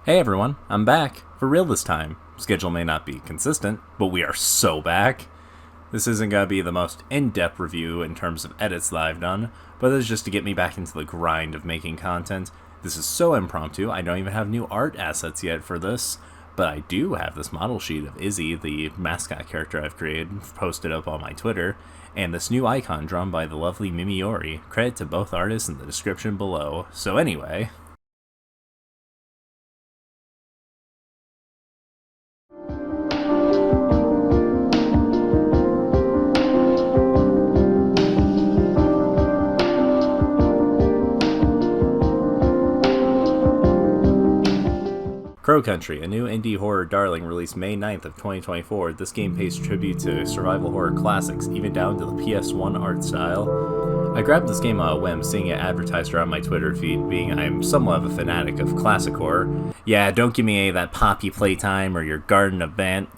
Hey everyone, I'm back. For real this time. Schedule may not be consistent, but we are so back. This isn't going to be the most in-depth review in terms of edits that I've done, but this is just to get me back into the grind of making content. This is so impromptu, I don't even have new art assets yet for this, but I do have this model sheet of Izzy, the mascot character I've created, posted up on my Twitter, and this new icon drawn by the lovely Mimiori. Credit to both artists in the description below. So anyway, Crow Country, a new indie horror darling released May 9th of 2024. This game pays tribute to survival horror classics, even down to the PS1 art style. I grabbed this game on a whim, seeing it advertised around my Twitter feed, being I'm somewhat of a fanatic of classic horror. Yeah, don't give me any of that Poppy Playtime or your Garden of Bant,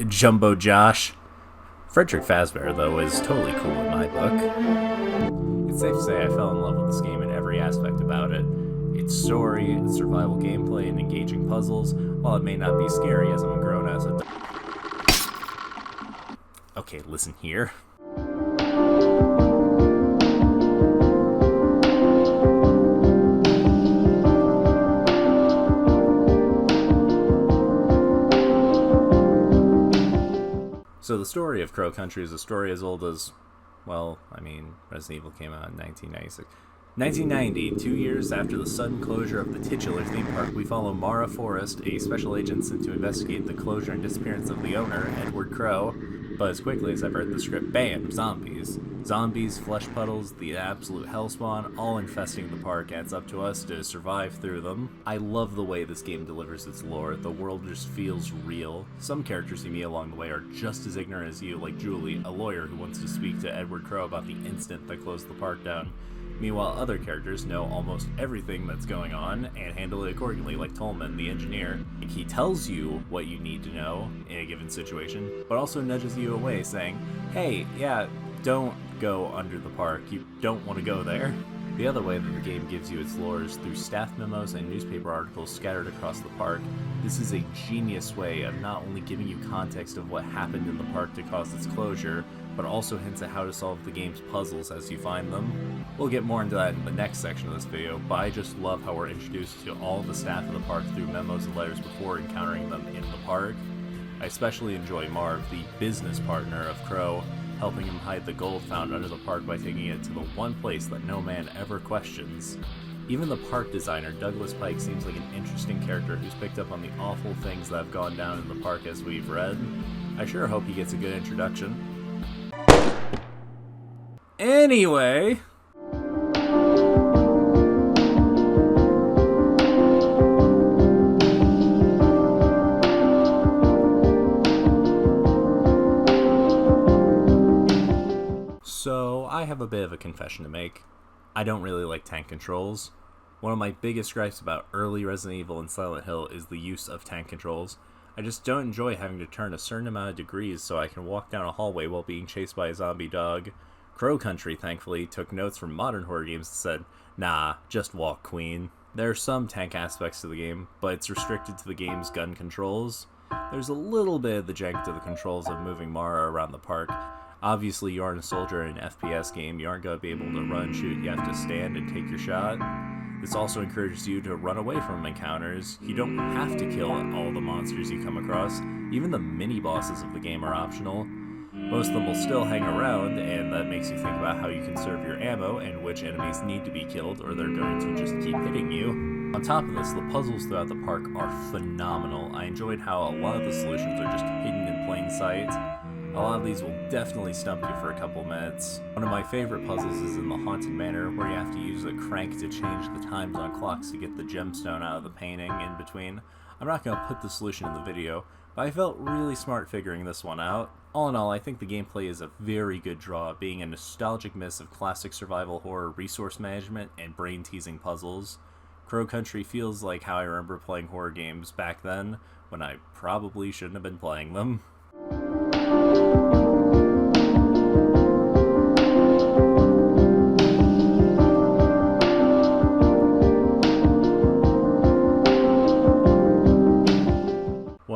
Jumbo Josh. Frederick Fazbear, though, is totally cool in my book. It's safe to say I fell in love with this game in every aspect about it. Its story, its survival gameplay, and engaging puzzles, while it may not be scary as I'm a grown-ass adult. Okay, listen here. So the story of Crow Country is a story as old as, Resident Evil came out in 1996. 1990, 2 years after the sudden closure of the titular theme park, we follow Mara Forrest, a special agent sent to investigate the closure and disappearance of the owner, Edward Crow. But as quickly as I've read the script, bam, zombies. Zombies, flesh puddles, the absolute hellspawn, all infesting the park, and it's up to us to survive through them. I love the way this game delivers its lore. The world just feels real. Some characters you meet along the way are just as ignorant as you, like Julie, a lawyer who wants to speak to Edward Crow about the incident that closed the park down. Meanwhile, other characters know almost everything that's going on and handle it accordingly, like Tolman, the engineer. He tells you what you need to know in a given situation, but also nudges you away, saying, hey, yeah, don't go under the park, you don't want to go there. The other way that the game gives you its lore is through staff memos and newspaper articles scattered across the park. This is a genius way of not only giving you context of what happened in the park to cause its closure, but also hints at how to solve the game's puzzles as you find them. We'll get more into that in the next section of this video, but I just love how we're introduced to all the staff of the park through memos and letters before encountering them in the park. I especially enjoy Marv, the business partner of Crow, helping him hide the gold found under the park by taking it to the one place that no man ever questions. Even the park designer, Douglas Pike, seems like an interesting character who's picked up on the awful things that have gone down in the park as we've read. I sure hope he gets a good introduction. Anyway, so I have a bit of a confession to make. I don't really like tank controls. One of my biggest gripes about early Resident Evil and Silent Hill is the use of tank controls. I just don't enjoy having to turn a certain amount of degrees so I can walk down a hallway while being chased by a zombie dog. Crow Country, thankfully, took notes from modern horror games and said, nah, just walk, queen. There are some tank aspects to the game, but it's restricted to the game's gun controls. There's a little bit of the jank to the controls of moving Mara around the park. Obviously, you aren't a soldier in an FPS game, you aren't going to be able to run, shoot, you have to stand and take your shot. This also encourages you to run away from encounters. You don't have to kill all the monsters you come across. Even the mini-bosses of the game are optional. Most of them will still hang around, and that makes you think about how you conserve your ammo and which enemies need to be killed or they're going to just keep hitting you. On top of this, the puzzles throughout the park are phenomenal. I enjoyed how a lot of the solutions are just hidden in plain sight. A lot of these will definitely stump you for a couple minutes. One of my favorite puzzles is in the Haunted Manor, where you have to use a crank to change the times on clocks to get the gemstone out of the painting in between. I'm not going to put the solution in the video, but I felt really smart figuring this one out. All in all, I think the gameplay is a very good draw, being a nostalgic mix of classic survival horror resource management and brain-teasing puzzles. Crow Country feels like how I remember playing horror games back then, when I probably shouldn't have been playing them.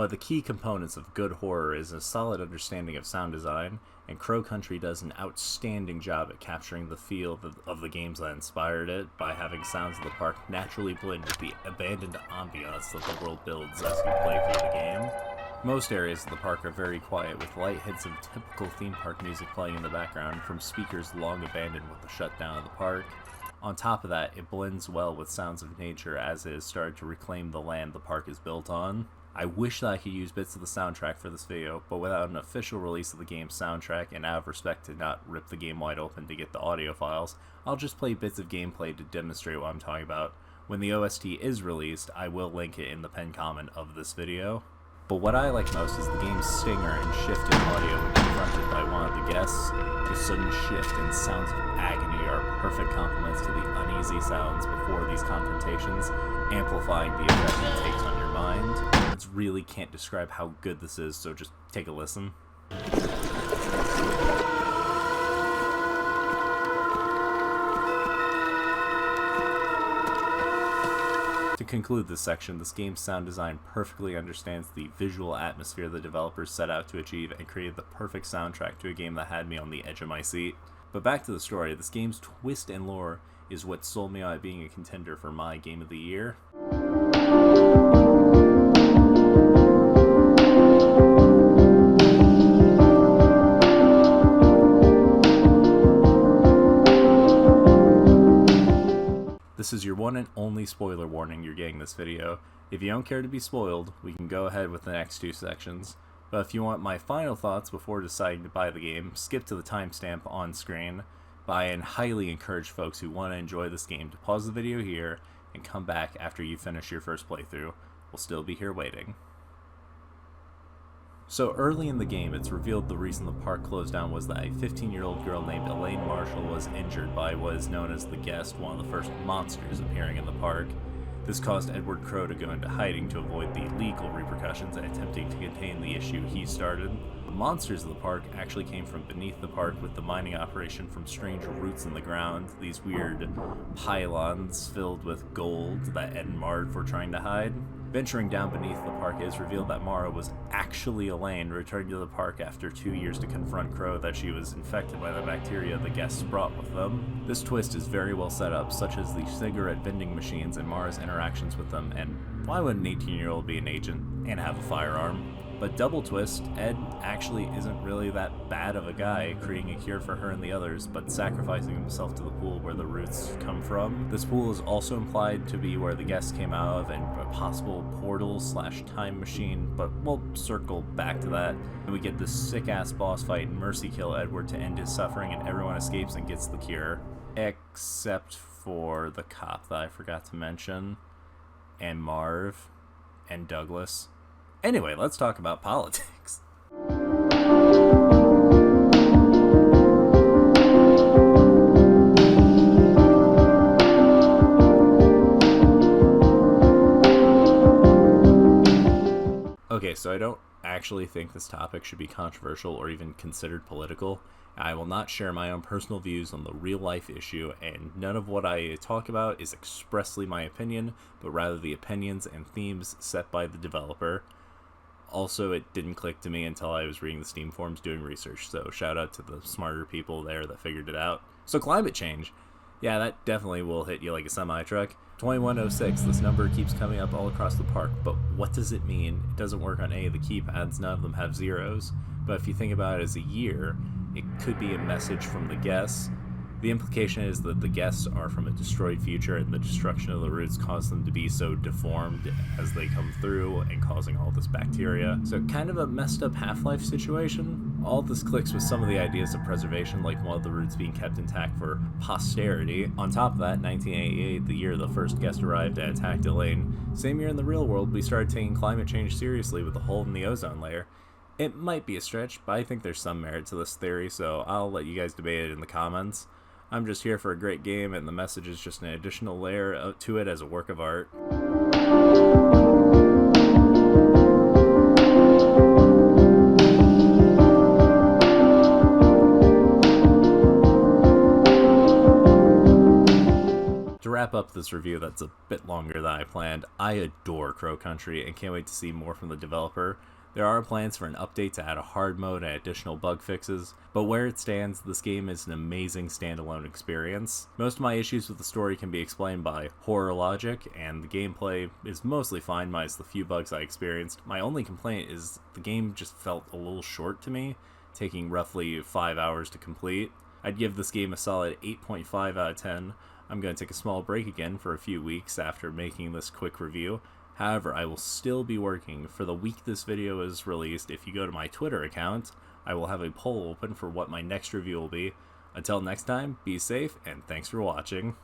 One of the key components of good horror is a solid understanding of sound design, and Crow Country does an outstanding job at capturing the feel of the games that inspired it by having sounds of the park naturally blend with the abandoned ambiance that the world builds as you play through the game. Most areas of the park are very quiet, with light hits of typical theme park music playing in the background from speakers long abandoned with the shutdown of the park. On top of that, it blends well with sounds of nature as it has started to reclaim the land the park is built on. I wish that I could use bits of the soundtrack for this video, but without an official release of the game's soundtrack, and out of respect to not rip the game wide open to get the audio files, I'll just play bits of gameplay to demonstrate what I'm talking about. When the OST is released, I will link it in the pinned comment of this video. But what I like most is the game's stinger and shift in audio when confronted by one of the guests. The sudden shift and sounds of agony are perfect complements to the uneasy sounds before these confrontations, amplifying the effect it takes on your mind. I really can't describe how good this is, so just take a listen. To conclude this section, this game's sound design perfectly understands the visual atmosphere the developers set out to achieve and created the perfect soundtrack to a game that had me on the edge of my seat. But back to the story, this game's twist and lore is what sold me on it being a contender for my Game of the Year. This is your one and only spoiler warning you're getting this video. If you don't care to be spoiled, we can go ahead with the next two sections. But if you want my final thoughts before deciding to buy the game, skip to the timestamp on screen. But I highly encourage folks who want to enjoy this game to pause the video here and come back after you finish your first playthrough. We'll still be here waiting. So early in the game, it's revealed the reason the park closed down was that a 15-year-old girl named Elaine Marshall was injured by what is known as the Guest, one of the first monsters appearing in the park. This caused Edward Crow to go into hiding to avoid the legal repercussions and attempting to contain the issue he started. The monsters of the park actually came from beneath the park with the mining operation from strange roots in the ground, these weird pylons filled with gold that Ed and Marv were trying to hide. Venturing down beneath the park, it is revealed that Mara was actually Elaine, returning to the park after 2 years to confront Crow that she was infected by the bacteria the guests brought with them. This twist is very well set up, such as the cigarette vending machines and Mara's interactions with them, and why would an 18-year-old be an agent and have a firearm? But double twist, Ed actually isn't really that bad of a guy, creating a cure for her and the others, but sacrificing himself to the pool where the roots come from. This pool is also implied to be where the guests came out of and a possible portal/time machine, but we'll circle back to that. And we get this sick-ass boss fight and mercy kill Edward to end his suffering, and everyone escapes and gets the cure. Except for the cop that I forgot to mention, and Marv, and Douglas. Anyway, let's talk about politics. Okay, so I don't actually think this topic should be controversial or even considered political. I will not share my own personal views on the real-life issue, and none of what I talk about is expressly my opinion, but rather the opinions and themes set by the developer. Also, it didn't click to me until I was reading the Steam forums doing research, so shout out to the smarter people there that figured it out. So climate change. Yeah, that definitely will hit you like a semi-truck. 2106, this number keeps coming up all across the park, but what does it mean? It doesn't work on any of the keypads, none of them have zeros. But if you think about it as a year, it could be a message from the guests. The implication is that the guests are from a destroyed future, and the destruction of the roots caused them to be so deformed as they come through and causing all this bacteria. So kind of a messed up Half-Life situation. All this clicks with some of the ideas of preservation, like one of the roots being kept intact for posterity. On top of that, 1988, the year the first guest arrived and attacked Elaine. Same year in the real world, we started taking climate change seriously with the hole in the ozone layer. It might be a stretch, but I think there's some merit to this theory, so I'll let you guys debate it in the comments. I'm just here for a great game, and the message is just an additional layer to it as a work of art. To wrap wrap up this review that's a bit longer than I planned, I adore Crow Country and can't wait to see more from the developer. There are plans for an update to add a hard mode and additional bug fixes, but where it stands, this game is an amazing standalone experience. Most of my issues with the story can be explained by horror logic, and the gameplay is mostly fine minus the few bugs I experienced. My only complaint is the game just felt a little short to me, taking roughly 5 hours to complete. I'd give this game a solid 8.5 out of 10. I'm going to take a small break again for a few weeks after making this quick review. However, I will still be working for the week this video is released. If you go to my Twitter account, I will have a poll open for what my next review will be. Until next time, be safe, and thanks for watching.